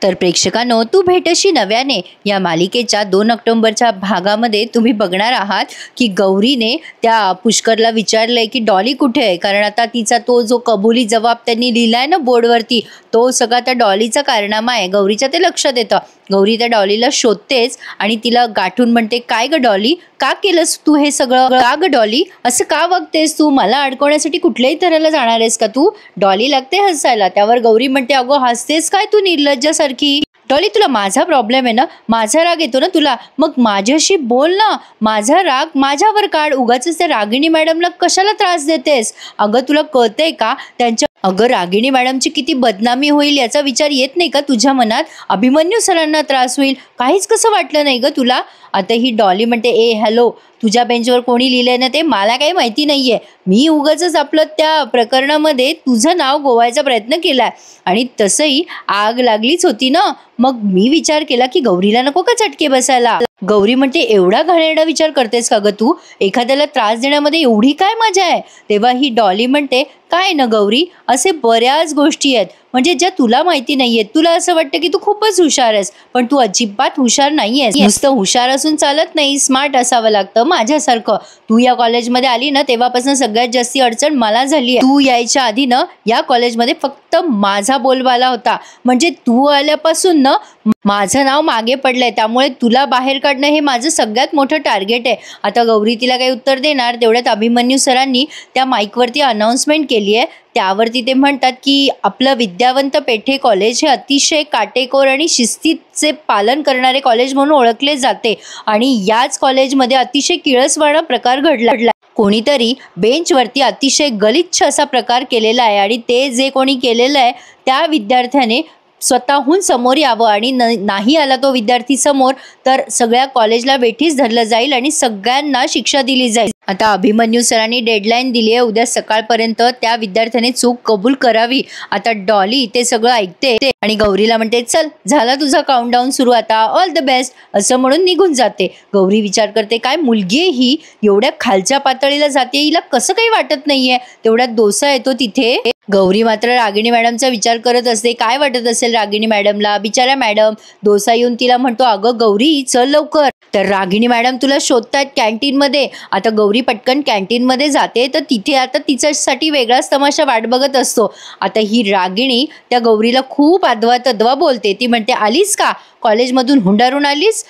तर प्रेक्षकांनो, तू भेटशी नव्याने या मालिकेच्या 2 ऑक्टोबरच्या भागामध्ये तुम्ही बघणार आहात की गौरीने त्या पुष्करला विचारलंय की डॉली कुठे आहे, कारण आता तिचा तो जो कबुली जबाब त्यांनी लिहिलाय ना बोर्डवरती, तो सगळा त्या डॉलीचा कारनामा आहे. गौरीच्या ते लक्षात येतं. गौरी त्या डॉलीला शोधतेच आणि तिला गाठून म्हणते, काय ग डॉली, का केलंस तू हे सगळं? का ग डॉली, असं का वागतेस तू? मला अडकवण्यासाठी कुठल्याही तऱ्हेला जाणार आहेस का तू? डॉली लागते हसायला. त्यावर गौरी म्हणते, अगो हसतेस काय तू निर्लज्जासारखी? डॉली, तुला माझा प्रॉब्लेम आहे ना, माझा राग येतो ना तुला, मग माझ्याशी बोल ना. माझा राग माझ्यावर काढ, उगाच त्या रागिणी मॅडमला कशाला त्रास देतेस? अगं तुला कळतंय का त्यांच्या रागिणी मॅडमची किती बदनामी होईल याचा विचार येत नाही का तुझ्या मनात? अभिमन्यू सरांना त्रास होईल, काहीच कसं वाटलं नाही ग तुला? आता ही डॉली म्हणते, ए हॅलो, तुझ्या बेंचवर कोणी लिहिलंय ना ते मला काही माहिती नाहीये. मी उगाच आपलं त्या प्रकरणामध्ये तुझं नाव गोवायचा प्रयत्न केलाय आणि तसंही आग लागलीच होती ना, मग मी विचार केला की गौरीला नको का चटके बसायला. गौरी म्हणते, एवढा घाणेरडा विचार करतेस का ग तू? एखाद्याला त्रास देण्यामध्ये एवढी काय मजा आहे? तेव्हा ही डॉली म्हणते, काय ना गौरी, असे बऱ्याच गोष्टी आहेत म्हणजे ज्या तुला माहिती नाहीयेत. तुला असं वाटतं की तू खूपच हुशार आहेस, पण तू अजिबात हुशार नाहीयेस. नुसतं हुशार असून चालत नाही, स्मार्ट असावं लागतं माझ्यासारखं. तू या कॉलेजमध्ये आली ना तेव्हापासून सगळ्यात जास्ती अडचण मला झाली आहे. तू यायच्या आधी ना या कॉलेजमध्ये फक्त माझा बोलबाला होता, म्हणजे तू आल्यापासून ना माझं नाव मागे पडलंय, त्यामुळे तुला बाहेर काढणं हे माझं सगळ्यात मोठं टार्गेट आहे. आता गौरी तिला काही उत्तर देणार तेवढ्यात अभिमन्यू सरांनी त्या माईकवरती अनाउन्समेंट केली आहे. त्यावरती ते म्हणतात की आपलं विद्यावंत पेठे कॉलेज हे अतिशय काटेकोर आणि शिस्तीचे पालन करणारे कॉलेज म्हणून ओळखले जाते आणि याच कॉलेजमध्ये अतिशय किळसवाणा प्रकार घडला. कोणीतरी बेंचवरती अतिशय गलिच्छ असा प्रकार केलेला आहे आणि ते जे कोणी केलेलं आहे त्या विद्यार्थ्याने स्वतःहून समोर यावं आणि नाही आला तो विद्यार्थी समोर तर सगळ्या कॉलेजला वेठीस धरलं जाईल आणि सगळ्यांना शिक्षा दिली जाईल. आता अभिमन्यू सरांनी डेडलाईन दिली आहे, उद्या सकाळपर्यंत त्या विद्यार्थ्याने चूक कबूल करावी. आता डॉली ते सगळं ऐकते आणि गौरीला म्हणते, चल झाला तुझा काउंटडाऊन सुरू, आता ऑल द बेस्ट असं म्हणून निघून जाते. गौरी विचार करते, काय मुलगी ही एवढ्या खालच्या पातळीला जाते, हिला कसं काही वाटत नाहीये. तेवढ्यात डोसा येतो तिथे. गौरी मात्र रागिणी मॅडमचा विचार करत असते. काय वाटत असेल रागिणी मॅडमला? बिचाऱ्या मॅडम. डोसा येऊन तिला म्हणतो, अगं गौरी चल लवकर. तर रागिणी मॅडम तुला शोधतायत कॅन्टीनमध्ये. आता गौरी पटकन कॅन्टीनमध्ये जाते तर तिथे आता तिच्यासाठी वेगळाच तमाशा वाट बघत असतो. आता ही रागिणी त्या गौरीला खूप अदवा तदवा बोलते. ती म्हणते, आलीस का कॉलेजमधून हुंडारून आलीस?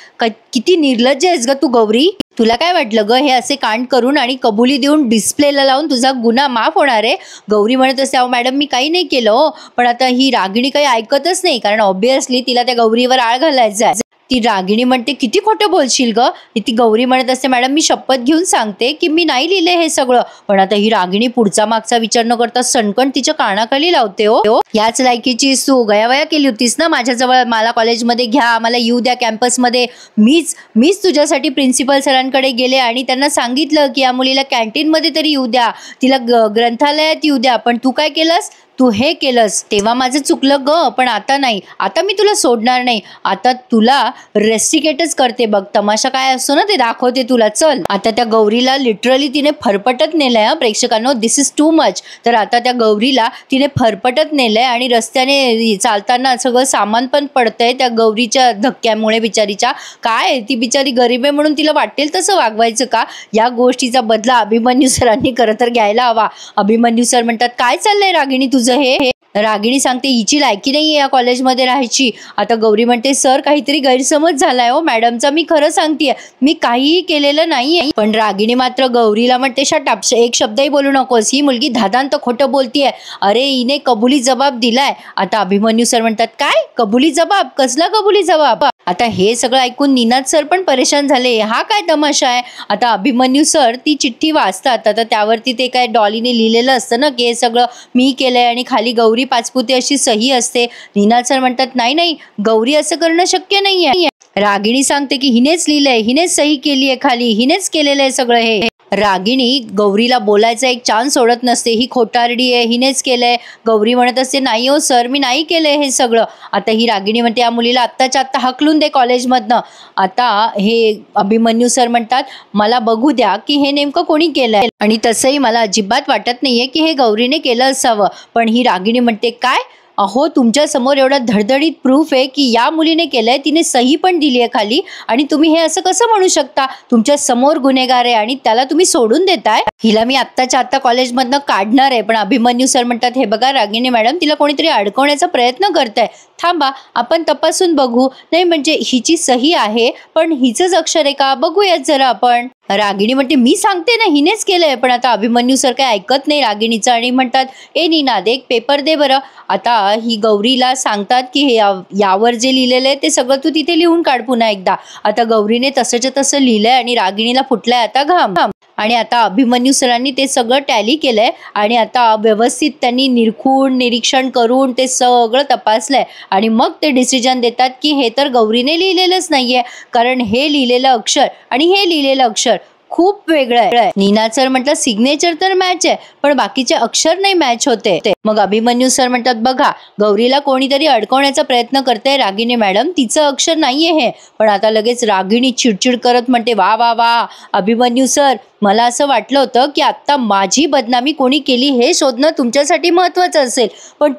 किती निर्लज्ज आहेस ग तू गौरी. तुला काय वाटलं ग हे असे कांड करून आणि कबुली देऊन डिस्प्लेला लावून तुझा गुन्हा माफ होणार आहे? गौरी म्हणत असते, अहो मॅडम मी काही नाही केलं हो. पण आता ही रागिणी काही ऐकतच नाही, कारण ऑब्विसली तिला त्या गौरीवर आळ घालायचा आहे. ती रागिणी म्हणते, किती खोटं बोलशील ग. ती गौरी म्हणत असते, मॅडम मी शपथ घेऊन सांगते की मी नाही लिहिले हे सगळं. पण आता ही रागिणी पुढचा मागचा विचार न करता सणकण तिच्या कानाखाली लावते. हो याच लायकीची तू गयावया केली होतीस ना माझ्याजवळ, मला कॉलेजमध्ये घ्या, मला येऊ द्या कॅम्पसमध्ये. मीच तुझ्यासाठी प्रिन्सिपल सरांकडे गेले आणि त्यांना सांगितलं की या मुलीला कॅन्टीनमध्ये तरी येऊ द्या, तिला ग्रंथालयात येऊ द्या. पण तू काय केलंस? तू हे केलंस. तेव्हा माझं चुकलं ग, पण आता नाही. आता मी तुला सोडणार नाही. आता तुला रेस्टिकेटच करते बघ. तमाशा काय असतो ना ते दाखवते तुला. चल. आता त्या गौरीला लिटरली तिने फरफटत नेलंय. प्रेक्षकांनो, दिस इज टू मच. तर आता त्या गौरीला तिने फरफटत नेलंय आणि रस्त्याने चालताना सगळं सामान पण पडतंय त्या गौरीच्या धक्क्यामुळे बिचारीच्या. काय ती बिचारी गरीब आहे म्हणून तिला वाटेल तसं वागवायचं का? या गोष्टीचा बदला अभिमन्यू सरांनी खरं तर घ्यायला हवा. अभिमन्यू सर म्हणतात, काय चाललंय रागिणी तुझं हे? रागिणी सांगते, हिची लायकी नाहीये या कॉलेजमध्ये राहायची. आता गौरी म्हणते, सर काहीतरी गैरसमज झालाय हो मॅडमचा, मी खरं सांगतेय, मी काहीही केलेलं नाहीये. पण रागिणी मात्र गौरीला म्हणते, शटाप, एक शब्दही बोलू नकोस, ही मुलगी धादांत खोटं बोलतीये. अरे हिने कबुली जबाब दिलाय. आता अभिमन्यू सर म्हणतात, काय कबुली जबाब? कसला कबुली जबाब? आता हे सगळं ऐकून निनाद सर पण परेशान झाले. हा काय तमाशा आहे? आता अभिमन्यू सर ती चिठ्ठी वाचतात. आता त्यावरती ते काय डॉलीने लिहिलेलं असतं ना की हे सगळं मी केलंय आणि खाली गौरी पाचपुते अशी सही असते. निनाद सर म्हणतात, नाही गौरी असं करणं शक्य नाहीये. रागिणी सांगते की हिनेच लिहिलंय, हिनेच सही केली आहे खाली, हिनेच केलेलं आहे सगळं हे. रागिणी गौरीला बोलायचा एक चान्स सोडत नसते. ही खोटारडी आहे, हिनेच केलंय. गौरी म्हणत असते, नाही हो सर, मी नाही केलंय हे सगळं. आता ही रागिणी म्हणते, या मुलीला आत्ताच्या आत्ता हकलून दे कॉलेजमधनं. आता हे अभिमन्यू सर म्हणतात, मला बघू द्या की हे नेमकं कोणी केलंय. आणि तसंही मला अजिबात वाटत नाहीये की हे गौरीने केलं असावं. पण ही रागिणी म्हणते, काय अहो तुमच्या समोर एवढा धडधडीत प्रूफ आहे की या मुलीने केलंय, तिने सही पण दिली आहे खाली, आणि तुम्ही हे असं कसं म्हणू शकता? तुमच्या समोर गुन्हेगार आहे आणि त्याला तुम्ही सोडून देताय? हिला मी आत्ताच्या आत्ता कॉलेजमधनं काढणार आहे. पण अभिमन्यू सर म्हणतात, हे बघा रागिणी मॅडम, तिला कोणीतरी अडकवण्याचा प्रयत्न करताय, थांबा आपण तपासून बघू. नाही म्हणजे हिची सही आहे पण हिचंच अक्षर आहे का बघूयात जरा आपण. रागिणी म्हणते, मी सांगते ना हिनेच केलंय. पण आता अभिमन्यू सर काय ऐकत नाही रागिणीचं आणि म्हणतात, ए निनाद एक पेपर दे बरं. आता ही गौरीला सांगतात की हे यावर जे लिहिलेलं आहे ते सगळं तू तिथे लिहून काढ पुन्हा एकदा. आता गौरीने तसंच्या तसं लिहिलंय आणि रागिणीला फुटलाय आता घाम. आणि आता अभिमन्यू सरांनी ते सगळं टॅली केलंय आणि आता व्यवस्थित त्यांनी निरीक्षण करून ते सगळं तपासलंय आणि मग ते डिसिजन देतात की हे तर गौरीने लिहिलेलंच नाहीये, कारण हे लिहिलेलं अक्षर आणि हे लिहिलेलं अक्षर खूप वेगळं आहे. निनाद सर म्हणतात, सिग्नेचर तर मॅच आहे पण बाकीचे अक्षर नाही मॅच होते. मग अभिमन्यू सर म्हणतात, बघा गौरीला कोणीतरी अडकवण्याचा प्रयत्न करते रागिणी मॅडम, तिचं अक्षर नाहीये हे. पण आता लगेच रागिणी चिडचिड करत म्हणते, वा वा वा अभिमन्यू सर, मला असं वाटलं होतं की आता माझी बदनामी कोणी केली हे शोधणं तुमच्यासाठी महत्वाचं असेल, पण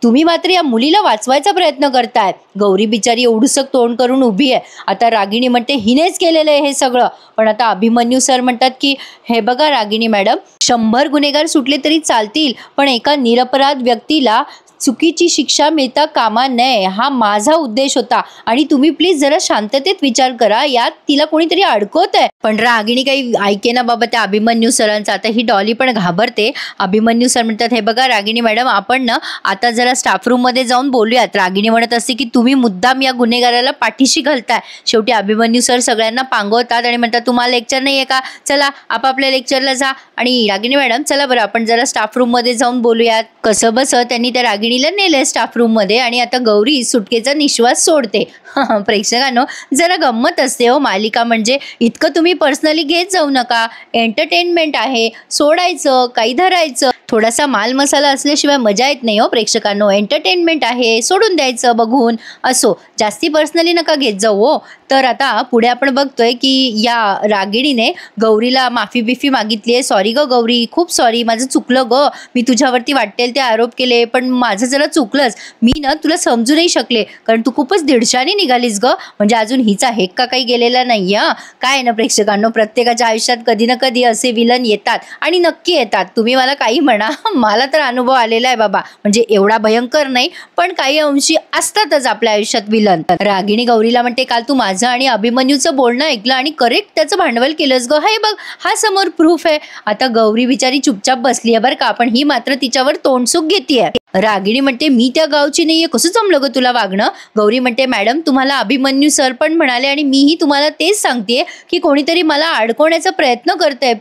तुम्ही मात्र या मुलीला वाचवायचा प्रयत्न करताय. गौरी बिचारी एवढूसक तोंड करून उभी आहे. आता रागिणी म्हणते, हिनेच केलेलं आहे हे सगळं. पण आता अभिमन्यू सर म्हणतात की हे बघा रागिणी मॅडम, 100 गुन्हेगार सुटले तरी चालतील पण एका निरपराध व्यक्तीला चुकीची शिक्षा मिळता कामा नये, हा माझा उद्देश होता. आणि तुम्ही प्लीज जरा शांततेत विचार करा, यात तिला कोणीतरी अडकवत आहे. पण रागिणी काही ऐकेना बाबा त्या अभिमन्यू सरांचा. आता ही डॉली पण घाबरते. अभिमन्यू सर म्हणतात, हे बघा रागिणी मॅडम, आपण ना आता जरा स्टाफ रूम मध्ये जाऊन बोलूयात. रागिणी म्हणत असते की तुम्ही मुद्दाम या गुन्हेगाराला पाठीशी घालताय. शेवटी अभिमन्यू सर सगळ्यांना पांगवतात आणि म्हणतात, तुम्हाला लेक्चर नाहीये का, चला आपापल्या लेक्चरला जा. आणि रागिणी मॅडम चला बरं आपण जरा स्टाफ रूम मध्ये जाऊन बोलूयात. कसं बस त्यांनी त्या रागिणीला नेलंय स्टाफ रूम मध्ये आणि आता गौरी सुटकेचा निश्वास सोडते. प्रेक्षकांनो जरा गंमत असते हो मालिका म्हणजे. इतकं तुम्ही पर्सनली घेत जाऊ नका, एंटरटेनमेंट आहे, सोडायचं काही धरायचं, थोडासा माल मसाला असल्याशिवाय मजा येत नाही हो प्रेक्षकांनो. एंटरटेनमेंट आहे, सोडून द्यायचं बघून, असो जास्ती पर्सनली नका घेत जाऊ हो. तर आता पुढे आपण बघतोय की या रागिणीने गौरीला माफी बिफी मागितली आहे. सॉरी ग गौरी, खूप सॉरी, माझं चुकलं ग, मी तुझ्यावरती वाटेल ते आरोप केले पण माझं जरा चुकलंच, मी ना तुला समजू नाही शकले कारण तू खूपच दीडशाने निघालीस ग. म्हणजे अजून हिचा हेक्का काही गेलेला नाही. काय ना प्रेक्षकांनो, प्रत्येकाच्या आयुष्यात कधी ना कधी असे विलन येतात आणि नक्की येतात. तुम्ही मला काही म्हणा, मला तर अनुभव आलेला आहे बाबा. म्हणजे एवढा भयंकर नाही पण काही अंशी असतातच आपल्या आयुष्यात विलन. रागिणी गौरीला म्हणते, काल तू माझं आणि अभिमन्यूचं बोलणं ऐकलं आणि करेक्ट त्याचं भांडवल केलंस ग, हे बघ हा समोर प्रूफ आहे. आता गौरी बिचारी चुपचाप बसली आहे बरं का, पण ही मात्र तिच्यावर तोंडसुख घेतीये. रागिणी म्हणते, मी त्या गावची नाहीये, कसं जमलं ग तुला वागणं. गौरी म्हणते, मॅडम तुम्हाला अभिमन्यू सर पण म्हणाले आणि मीही तुम्हाला तेच सांगतेय की कोणीतरी मला अडकवण्याचा प्रयत्न करतंय.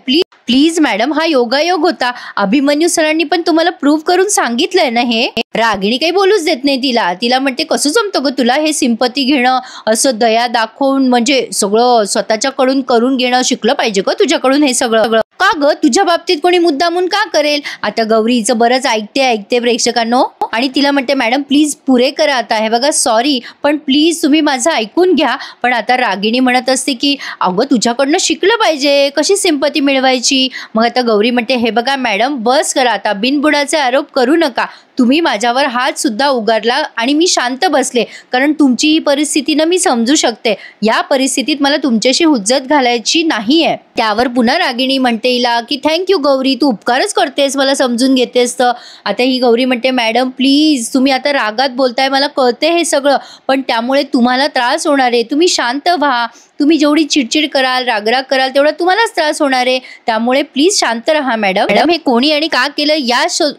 प्लीज मॅडम, हा योगायोग होता. अभिमन्यू सरांनी पण तुम्हाला प्रूव्ह करून सांगितलंय ना हे. रागिणी काही बोलूच देत नाही तिला म्हणते, कसं जमतं ग तुला हे सिंपती घेणं, असं दया दाखवून म्हणजे सगळं स्वतःच्याकडून करून घेणं शिकलं पाहिजे ग तुझ्याकडून हे सगळं. का ग तुझ्या बाबतीत कोणी मुद्दामून का करेल. आता गौरीचं बरंच ऐकते प्रेक्षकांनो आणि तिला म्हणते, मॅडम प्लीज पुरे करा आता, हे बघा सॉरी पण प्लीज तुम्ही माझं ऐकून घ्या. पण आता रागिणी म्हणत असते की अगं तुझ्याकडनं शिकलं पाहिजे कशी सिंपती मिळवायची. मग आता गौरी म्हणते, हे बघा मॅडम बस करा आता, बिनबुडाचे आरोप करू नका. तुम्ही माझ्यावर हात सुद्धा उगारला आणि मी शांत बसले कारण तुमची ही परिस्थितीनं मी समजू शकते. या परिस्थितीत मला तुमच्याशी हुज्जत घालायची नाहीये. त्यावर पुन्हा रागिणी म्हणते हिला की थँक्यू गौरी, तू उपकारच करतेस, मला समजून घेतेस. तर आता ही गौरी म्हणते, मॅडम प्लीज तुम्ही आता रागात बोलताय, मला कळते हे सगळं पण त्यामुळे तुम्हाला त्रास होणार आहे, तुम्ही शांत व्हा. तुम्ही जेवढी चिडचिड कराल रागराग कराल तेवढा तुम्हालाच त्रास होणार आहे, त्यामुळे प्लीज शांत राहा. मॅडम हे कोणी आणि का केलं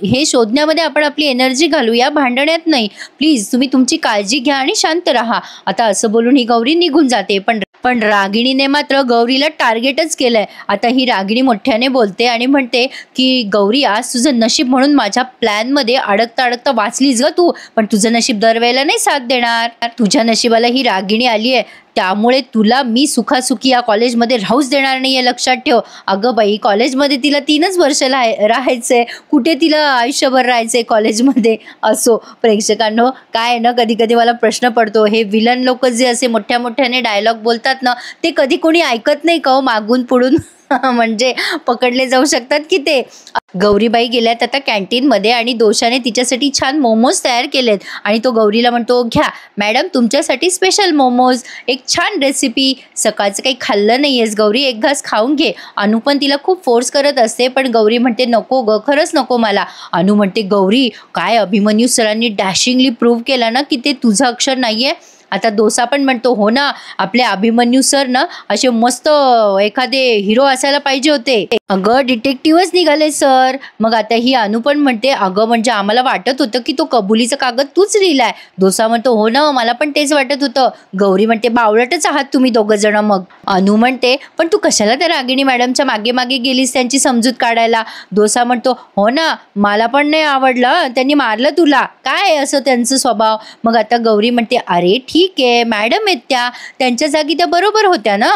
हे शोधण्यामध्ये आपण आपली एनर्जी घालूया, भांडण्यात नाही. प्लीज तुम्ही तुमची काळजी घ्या आणि शांत राहा. आता असं बोलून ही गौरी निघून जाते. पण रागिणीने मात्र गौरीला टार्गेटच केलंय. आता ही रागिणी मोठ्याने बोलते आणि म्हणते की गौरी, आज तुझं नशीब म्हणून माझ्या प्लॅन मध्ये अडकता अडकता वाचलीस ग तू, पण तुझं नशीब दरवेळेला नाही साथ देणार. तुझ्या नशिबाला ही रागिणी आली आहे त्यामुळे तुला मी सुखासुखी या कॉलेजमध्ये राहूच देणार नाहीये, लक्षात ठेव. अगं बाई, कॉलेजमध्ये तिला 3च वर्ष राहायचंय, कुठे तिला आयुष्यभर राहायचंय कॉलेजमध्ये. असो प्रेक्षकांनो, काय ना कधी कधी मला प्रश्न पडतो, हे विलन लोक जे असे मोठ्या मोठ्याने डायलॉग बोलतात ना ते कधी कोणी ऐकत नाही का हो मागून पुढून. म्हणजे पकडले जाऊ शकतात की ते. गौरीबाई गेल्यात आता कॅन्टीनमध्ये आणि दोषाने तिच्यासाठी छान मोमोज तयार केलेत आणि तो गौरीला म्हणतो, घ्या मॅडम तुमच्यासाठी स्पेशल मोमोज, एक छान रेसिपी. सकाळचं काही खाल्लं नाही आहेस गौरी, एक घास खाऊन घे. अनु पण तिला खूप फोर्स करत असते, पण गौरी म्हणते नको ग, खरंच नको मला. अनु म्हणते, गौरी काय अभिमन्यू सरांनी डॅशिंगली प्रूव्ह केला ना की ते तुझं अक्षर नाहीये. आता डोसा पण म्हणतो, हो ना, आपले अभिमन्यू सर ना असे मस्त एखादे हिरो असायला पाहिजे होते. अगं डिटेक्टिव्हच निघाले सर. मग आता ही अनु पण म्हणते, अगं म्हणजे आम्हाला वाटत होतं की तो कबुलीचा कागद तूच लिहिलाय. डोसा म्हणतो, हो ना, मला पण तेच वाटत होतं. गौरी म्हणते, बावळटच आहात तुम्ही दोघं जण. मग अनु म्हणते, पण तू कशाला त्या रागिणी मॅडमच्या मागे मागे गेलीस त्यांची समजूत काढायला. डोसा म्हणतो, हो ना, मला पण नाही आवडलं, त्यांनी मारलं तुला, काय असं त्यांचं स्वभाव. मग आता गौरी म्हणते, अरे ठीक आहे, मॅडम आहेत त्या, त्यांच्या जागी त्या बरोबर होत्या ना.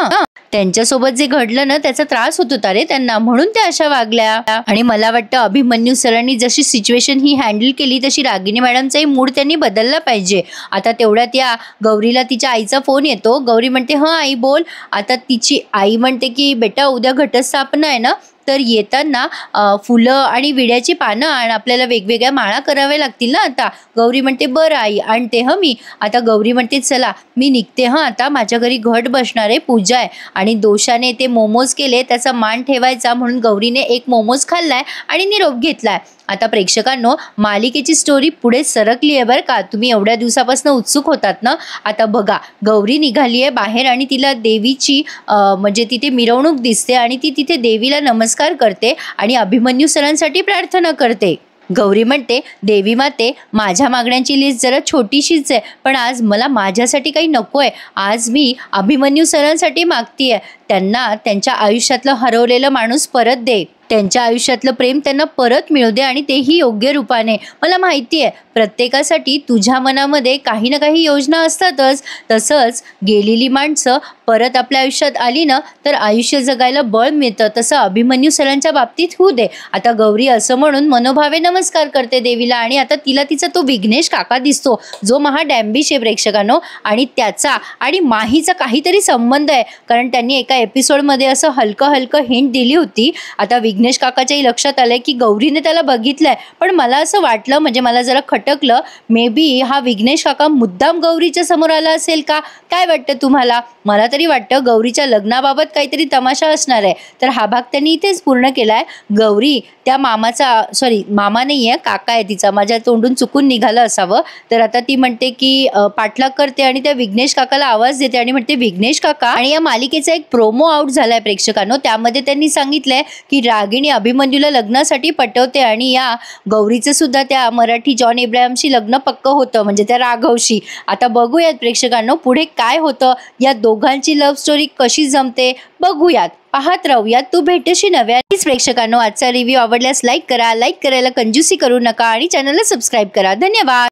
त्यांच्यासोबत जे घडलं ना त्याचा त्रास होत होता रे त्यांना, म्हणून त्या अशा वागल्या. आणि मला वाटतं अभिमन्यू सरांनी जशी सिच्युएशन ही हँडल केली तशी रागिणी मॅडमचाही मूड त्यांनी बदलला पाहिजे. आता तेवढ्यात या गौरीला तिच्या आईचा फोन येतो. गौरी म्हणते, हं आई बोल. आता तिची आई म्हणते की बेटा उद्या घटस्थापना आहे ना, तर येताना फुलं आणि विड्याची पानं आणि आपल्याला वेगवेगळ्या माळा कराव्या लागतील ना. आता गौरी म्हणते, बरं आई आणते हं मी. आता गौरी म्हणते, चला मी निघते हं, आता माझ्या घरी घट बसणार आहे, पूजा आहे. आणि दोषाने ते मोमोज केले, त्याचा मान ठेवायचा म्हणून गौरीने एक मोमोज खाल्लाय आणि निरोप घेतलाय. आता प्रेक्षकांनो, मालिकेची स्टोरी पुढे सरकली आहे बरं का. तुम्ही एवढ्या दिवसापासून उत्सुक होतात ना. आता बघा, गौरी निघाली आहे बाहेर आणि तिला देवीची म्हणजे तिथे मिरवणूक दिसते आणि ती तिथे देवीला नमस्कार करते आणि अभिमन्यू सरांसाठी प्रार्थना करते. गौरी म्हणते, देवी माते, माझ्या मागण्यांची लिस्ट जरा छोटीशीच आहे, पण आज मला माझ्यासाठी काही नको आहे. आज मी अभिमन्यू सरांसाठी मागतीये, त्यांना त्यांच्या आयुष्यातलं हरवलेलं माणूस परत दे, त्यांच्या आयुष्यातलं प्रेम त्यांना परत मिळू दे आणि तेही योग्य रूपाने. मला माहिती आहे प्रत्येकासाठी तुझ्या मनामध्ये काही ना काही योजना असतातच, तसंच गेलेली माणसं परत आपल्या आयुष्यात आली ना तर आयुष्य जगायला बळ मिळतं, तसं अभिमन्यू सरांच्या बाबतीत होऊ दे. आता गौरी असं म्हणून मनोभावे नमस्कार करते देवीला आणि आता तिला तिचा तो विघ्नेश काका दिसतो, जो महा डॅम्बिश आहे प्रेक्षकांनो. आणि त्याचा आणि माहीचा काहीतरी संबंध आहे, कारण त्यांनी एका एपिसोडमध्ये असं हलकं हलकं हिंट दिली होती. आता विघ्नेश काकाच्याही लक्षात आलंय की गौरीने त्याला बघितलंय, पण मला असं वाटलं, म्हणजे मला जरा खटकलं, मे बी हा विघ्नेश काका मुद्दाम गौरीच्या समोर आला असेल का. काय वाटतं तुम्हाला? मला तरी वाटतं गौरीच्या लग्नाबाबत काहीतरी तमाशा असणार आहे. तर हा भाग त्यांनी इथेच पूर्ण केलाय. गौरी त्या मामाचा, सॉरी मामा नाही आहे, काका आहे तिचा, माझ्या तोंडून चुकून निघालं असावं. तर आता ती म्हणते की पाठलाग करते आणि त्या विघ्नेश काकाला आवाज देते आणि म्हणते, विघ्नेश काका. आणि या मालिकेचा एक प्रोमो आउट झालाय प्रेक्षकांनो, त्यामध्ये त्यांनी सांगितलंय की रागिणी अभिमन्यूला लग्नासाठी पटवते आणि या गौरीचं सुद्धा त्या मराठी जॉन इब्राहिमशी लग्न पक्क होतं, म्हणजे त्या राघवशी. आता बघूयात प्रेक्षकांनो पुढे काय होतं, या दोघांची लव्ह स्टोरी कशी जमते बघूयात. पाहत राहूयात तू भेटशी नव्या. प्रेक्षकांनो, आजचा रिव्ह्यू आवडल्यास लाईक करा, लाईक करायला कंजूसी करू नका आणि चॅनलला सबस्क्राईब करा. धन्यवाद.